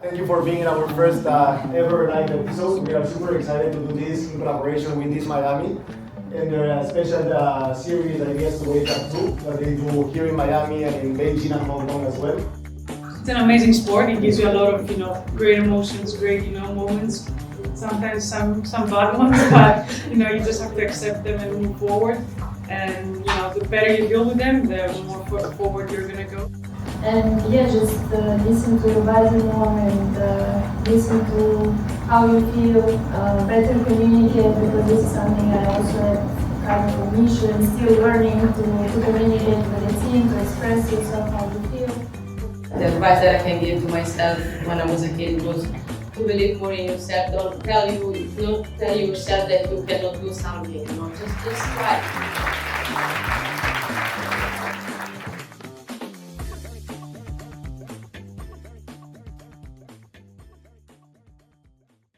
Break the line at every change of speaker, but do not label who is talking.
Thank you for being in our first ever live episode. We are super excited to do this in collaboration with this Miami and their special series, I guess, Wake Up 2 that they do here in Miami and in Beijing and Hong Kong as well.
It's an amazing sport. It gives you a lot of, great emotions, great, moments. Sometimes some bad ones, but you just have to accept them and move forward. And the better you deal with them, the more forward you're gonna go.
And just listen to your body more and listen to how you feel, better communicate, because this is something I also have kind of a mission, still learning to communicate with the team, to express yourself, how you feel.
The advice that I can give to myself when I was a kid was to believe more in yourself. Don't tell yourself that you cannot do something, just try.